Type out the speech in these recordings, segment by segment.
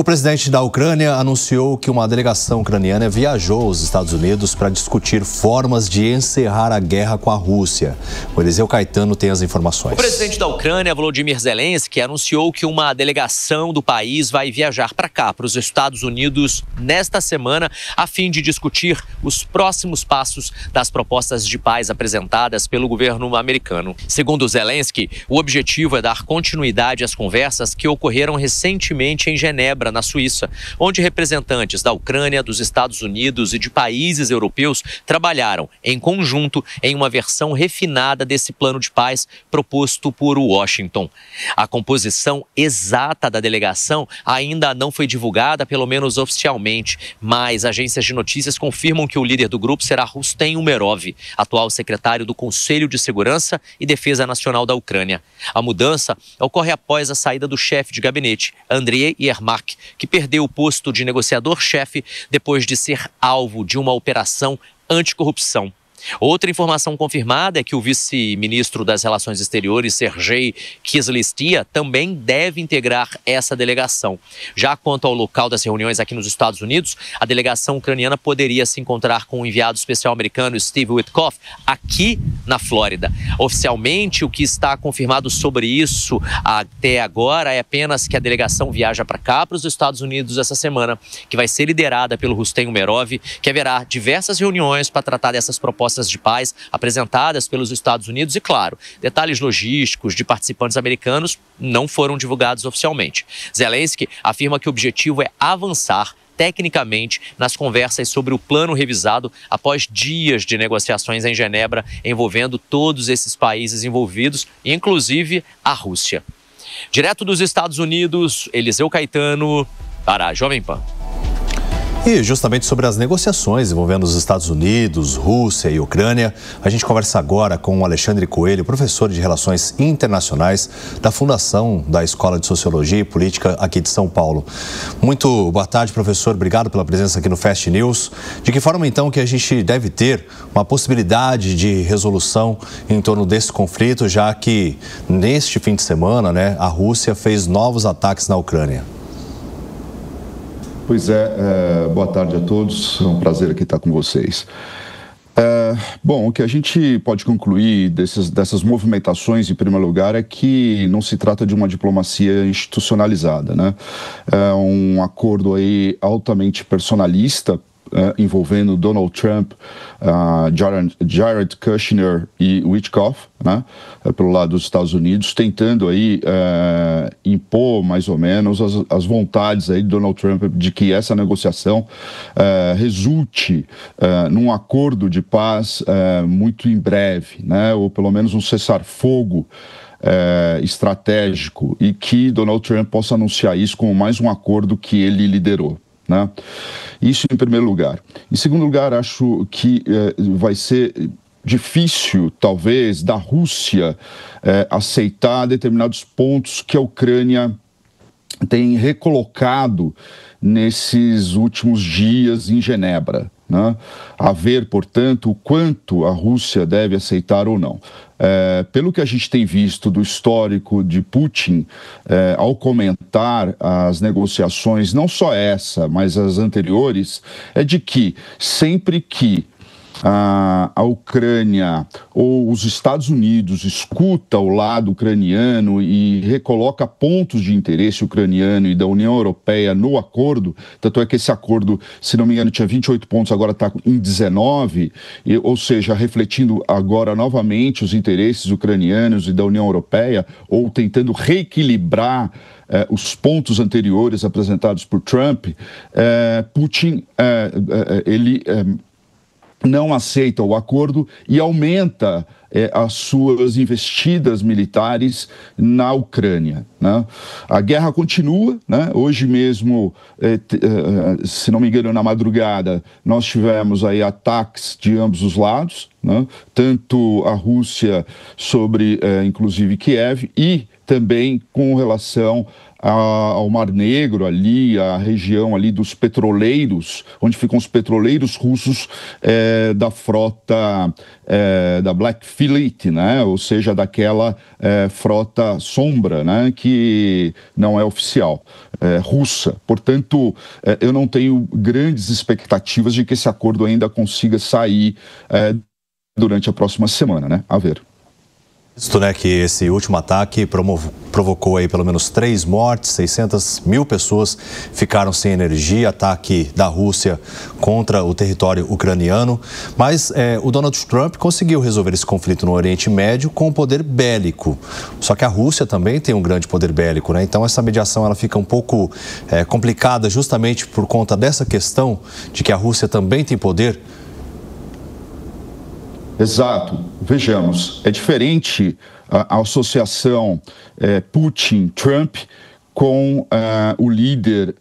O presidente da Ucrânia anunciou que uma delegação ucraniana viajou aos Estados Unidos para discutir formas de encerrar a guerra com a Rússia. O Eliseu Caetano tem as informações. O presidente da Ucrânia, Volodymyr Zelensky, anunciou que uma delegação do país vai viajar para cá, para os Estados Unidos, nesta semana, a fim de discutir os próximos passos das propostas de paz apresentadas pelo governo americano. Segundo Zelensky, o objetivo é dar continuidade às conversas que ocorreram recentemente em Genebra, na Suíça, onde representantes da Ucrânia, dos Estados Unidos e de países europeus trabalharam em conjunto em uma versão refinada desse plano de paz proposto por Washington. A composição exata da delegação ainda não foi divulgada, pelo menos oficialmente, mas agências de notícias confirmam que o líder do grupo será Rustem Umerov, atual secretário do Conselho de Segurança e Defesa Nacional da Ucrânia. A mudança ocorre após a saída do chefe de gabinete, Andriy Yermak, que perdeu o posto de negociador-chefe depois de ser alvo de uma operação anticorrupção. Outra informação confirmada é que o vice-ministro das Relações Exteriores, Sergei Kyslytsya, também deve integrar essa delegação. Já quanto ao local das reuniões aqui nos Estados Unidos, a delegação ucraniana poderia se encontrar com o enviado especial americano Steve Witkoff aqui na Flórida. Oficialmente, o que está confirmado sobre isso até agora é apenas que a delegação viaja para cá, para os Estados Unidos, essa semana, que vai ser liderada pelo Rustem Umerov, que haverá diversas reuniões para tratar dessas propostas de paz apresentadas pelos Estados Unidos e, claro, detalhes logísticos de participantes americanos não foram divulgados oficialmente. Zelensky afirma que o objetivo é avançar tecnicamente nas conversas sobre o plano revisado após dias de negociações em Genebra envolvendo todos esses países envolvidos, inclusive a Rússia. Direto dos Estados Unidos, Eliseu Caetano para a Jovem Pan. E justamente sobre as negociações envolvendo os Estados Unidos, Rússia e Ucrânia, a gente conversa agora com o Alexandre Coelho, professor de Relações Internacionais da Fundação da Escola de Sociologia e Política aqui de São Paulo. Muito boa tarde, professor. Obrigado pela presença aqui no Fast News. De que forma, então, que a gente deve ter uma possibilidade de resolução em torno desse conflito, já que neste fim de semana, a Rússia fez novos ataques na Ucrânia? Pois é, boa tarde a todos, é um prazer aqui estar com vocês. Bom, o que a gente pode concluir dessas movimentações, em primeiro lugar, é que não se trata de uma diplomacia institucionalizada, né? É um acordo aí altamente personalista, envolvendo Donald Trump, Jared Kushner e Witkoff, né, pelo lado dos Estados Unidos, tentando aí impor mais ou menos as vontades aí de Donald Trump de que essa negociação resulte num acordo de paz muito em breve, né, ou pelo menos um cessar-fogo estratégico, e que Donald Trump possa anunciar isso como mais um acordo que ele liderou, né? Isso em primeiro lugar. Em segundo lugar, acho que vai ser difícil, talvez, da Rússia aceitar determinados pontos que a Ucrânia tem recolocado nesses últimos dias em Genebra, né? A ver, portanto, o quanto a Rússia deve aceitar ou não. Pelo que a gente tem visto do histórico de Putin, ao comentar as negociações, não só essa, mas as anteriores, é de que sempre que a Ucrânia ou os Estados Unidos escuta o lado ucraniano e recoloca pontos de interesse ucraniano e da União Europeia no acordo, tanto é que esse acordo, se não me engano, tinha 28 pontos, agora está em 19, ou seja, refletindo agora novamente os interesses ucranianos e da União Europeia, ou tentando reequilibrar os pontos anteriores apresentados por Trump, Putin, ele não aceita o acordo e aumenta as suas investidas militares na Ucrânia, né? A guerra continua, né? Hoje mesmo, se não me engano, na madrugada, nós tivemos aí ataques de ambos os lados, né? Tanto a Rússia sobre, inclusive, Kiev, e também com relação ao Mar Negro, ali, a região ali dos petroleiros, onde ficam os petroleiros russos da frota da Black Fleet, né? Ou seja, daquela frota sombra, né? Que não é oficial, russa. Portanto, eu não tenho grandes expectativas de que esse acordo ainda consiga sair durante a próxima semana, né? A ver. Visto, né, que esse último ataque provocou aí pelo menos 3 mortes, 600 mil pessoas ficaram sem energia, ataque da Rússia contra o território ucraniano. Mas o Donald Trump conseguiu resolver esse conflito no Oriente Médio com o poder bélico. Só que a Rússia também tem um grande poder bélico, né? Então essa mediação ela fica um pouco complicada justamente por conta dessa questão de que a Rússia também tem poder. Exato. Vejamos, é diferente a associação Putin-Trump com o líder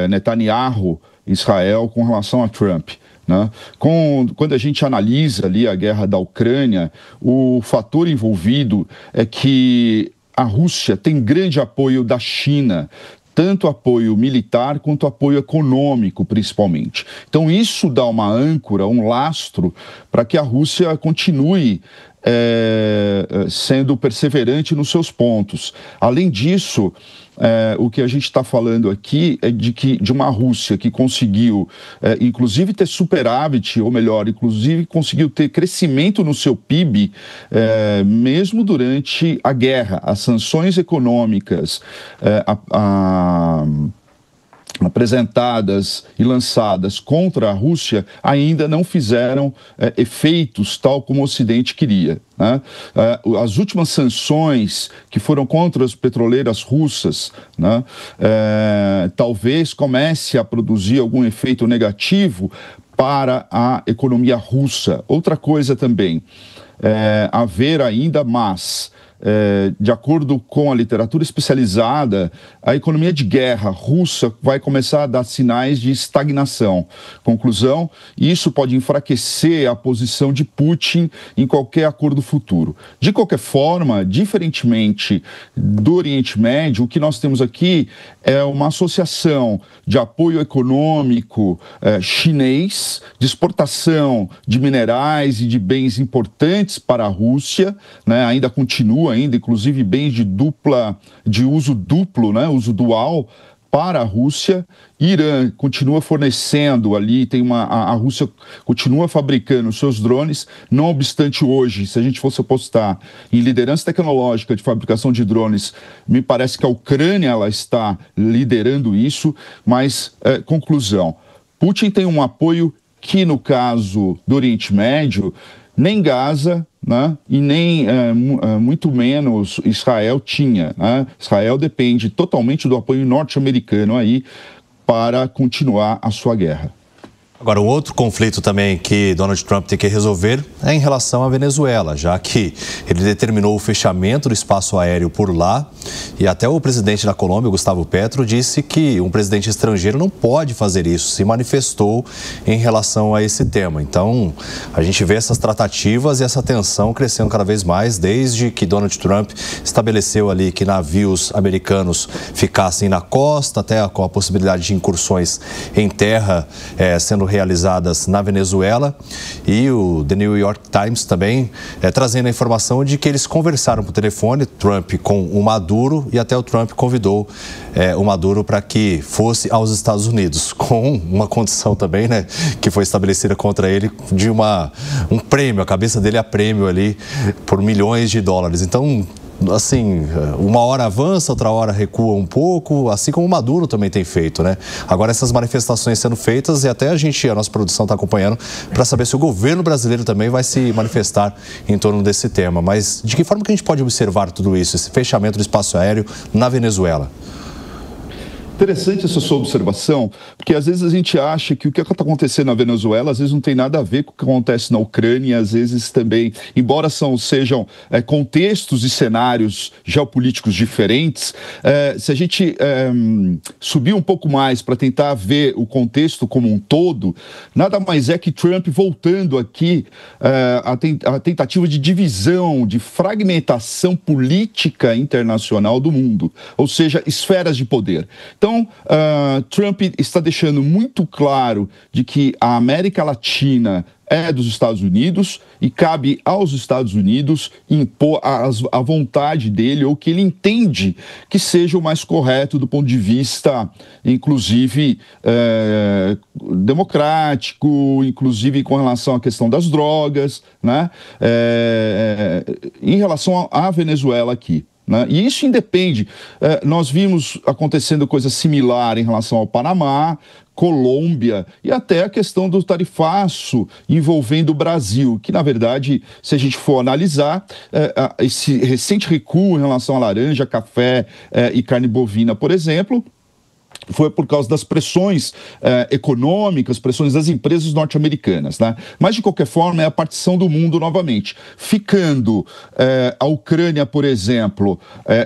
Netanyahu, Israel, com relação a Trump, né? Quando a gente analisa ali a guerra da Ucrânia, o fator envolvido é que a Rússia tem grande apoio da China, tanto apoio militar quanto apoio econômico, principalmente. Então, isso dá uma âncora, um lastro, para que a Rússia continue sendo perseverante nos seus pontos. Além disso, o que a gente está falando aqui é de uma Rússia que conseguiu, inclusive, ter superávit, ou melhor, inclusive conseguiu ter crescimento no seu PIB, mesmo durante a guerra. As sanções econômicas apresentadas e lançadas contra a Rússia ainda não fizeram efeitos tal como o Ocidente queria, né? As últimas sanções que foram contra as petroleiras russas, né, talvez comece a produzir algum efeito negativo para a economia russa. Outra coisa também, haver ainda mais... de acordo com a literatura especializada, a economia de guerra russa vai começar a dar sinais de estagnação. Conclusão, isso pode enfraquecer a posição de Putin em qualquer acordo futuro. De qualquer forma, diferentemente do Oriente Médio, o que nós temos aqui é uma associação de apoio econômico chinês, de exportação de minerais e de bens importantes para a Rússia, né, ainda continua, inclusive bens de uso duplo, né, uso dual para a Rússia. Irã continua fornecendo ali, a Rússia continua fabricando seus drones, não obstante hoje, se a gente fosse apostar em liderança tecnológica de fabricação de drones, me parece que a Ucrânia ela está liderando isso, mas, conclusão, Putin tem um apoio que, no caso do Oriente Médio, nem Gaza, né, e nem muito menos Israel tinha, né? Israel depende totalmente do apoio norte-americano aí para continuar a sua guerra. Agora, um outro conflito também que Donald Trump tem que resolver é em relação à Venezuela, já que ele determinou o fechamento do espaço aéreo por lá e até o presidente da Colômbia, Gustavo Petro, disse que um presidente estrangeiro não pode fazer isso, se manifestou em relação a esse tema. Então, a gente vê essas tratativas e essa tensão crescendo cada vez mais desde que Donald Trump estabeleceu ali que navios americanos ficassem na costa, até com a possibilidade de incursões em terra sendo realizadas na Venezuela, e o The New York Times também trazendo a informação de que eles conversaram por telefone, Trump com o Maduro, e até o Trump convidou o Maduro para que fosse aos Estados Unidos, com uma condição também, né, que foi estabelecida contra ele de um prêmio, a cabeça dele a prêmio ali por milhões de dólares. Então, assim, uma hora avança, outra hora recua um pouco, assim como o Maduro também tem feito, né? Agora essas manifestações sendo feitas e até a nossa produção está acompanhando para saber se o governo brasileiro também vai se manifestar em torno desse tema. Mas de que forma que a gente pode observar tudo isso, esse fechamento do espaço aéreo na Venezuela? Interessante essa sua observação, porque às vezes a gente acha que o que está acontecendo na Venezuela às vezes não tem nada a ver com o que acontece na Ucrânia, e às vezes também, embora sejam contextos e cenários geopolíticos diferentes, se a gente subir um pouco mais para tentar ver o contexto como um todo, nada mais é que Trump voltando aqui a tentativa de divisão, de fragmentação política internacional do mundo, ou seja, esferas de poder. Então, Trump está deixando muito claro de que a América Latina é dos Estados Unidos e cabe aos Estados Unidos impor a vontade dele ou que ele entende que seja o mais correto do ponto de vista, inclusive, democrático, inclusive com relação à questão das drogas, né? Em relação à Venezuela aqui. Né? E isso independe. Nós vimos acontecendo coisa similar em relação ao Panamá, Colômbia e até a questão do tarifaço envolvendo o Brasil, que, na verdade, se a gente for analisar, esse recente recuo em relação a laranja, café e carne bovina, por exemplo, foi por causa das pressões econômicas, pressões das empresas norte-americanas, né? Mas, de qualquer forma, é a partição do mundo novamente. Ficando a Ucrânia, por exemplo,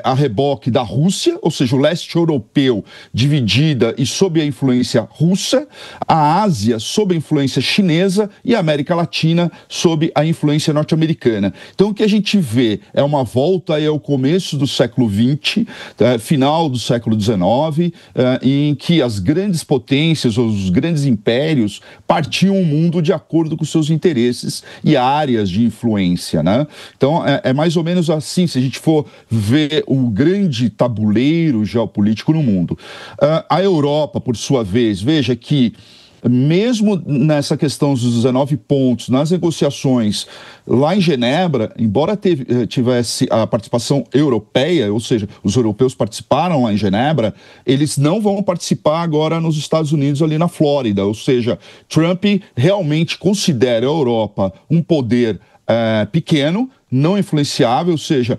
a reboque da Rússia, ou seja, o leste europeu dividida e sob a influência russa, a Ásia sob a influência chinesa e a América Latina sob a influência norte-americana. Então, o que a gente vê é uma volta ao começo do século XX, final do século XIX, em que as grandes potências, ou os grandes impérios, partiam o mundo de acordo com seus interesses e áreas de influência, né? Então, é mais ou menos assim, se a gente for ver o grande tabuleiro geopolítico no mundo. A Europa, por sua vez, veja que mesmo nessa questão dos 19 pontos, nas negociações lá em Genebra, embora tivesse a participação europeia, ou seja, os europeus participaram lá em Genebra, eles não vão participar agora nos Estados Unidos, ali na Flórida. Ou seja, Trump realmente considera a Europa um poder pequeno, não influenciável, ou seja,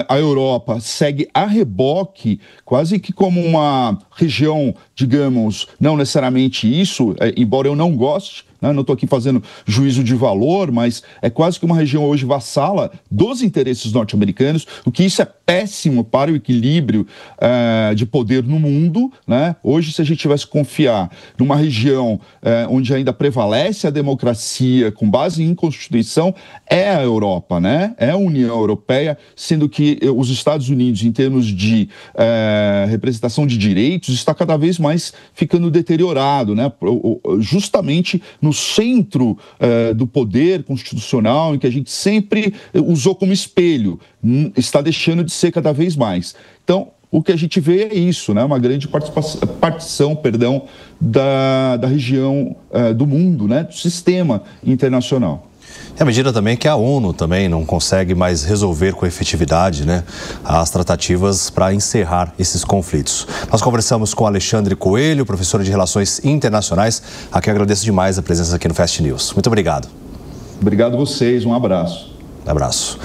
a Europa segue a reboque, quase que como uma região, digamos, não necessariamente isso, embora eu não goste, né? Não estou aqui fazendo juízo de valor, mas é quase que uma região hoje vassala dos interesses norte-americanos, o que isso é péssimo para o equilíbrio de poder no mundo, né? Hoje, se a gente tivesse que confiar numa região onde ainda prevalece a democracia com base em Constituição, é a Europa, né? É a União Europeia, sendo que os Estados Unidos, em termos de representação de direitos, está cada vez mais ficando deteriorado, né? Justamente no centro do poder constitucional, em que a gente sempre usou como espelho, está deixando de ser cada vez mais. Então, o que a gente vê é isso, né? Uma grande partição da região do mundo, né? Do sistema internacional. É a medida também que a ONU também não consegue mais resolver com efetividade, né, as tratativas para encerrar esses conflitos. Nós conversamos com Alexandre Coelho, professor de Relações Internacionais, a quem agradeço demais a presença aqui no Fast News. Muito obrigado. Obrigado a vocês, um abraço. Um abraço.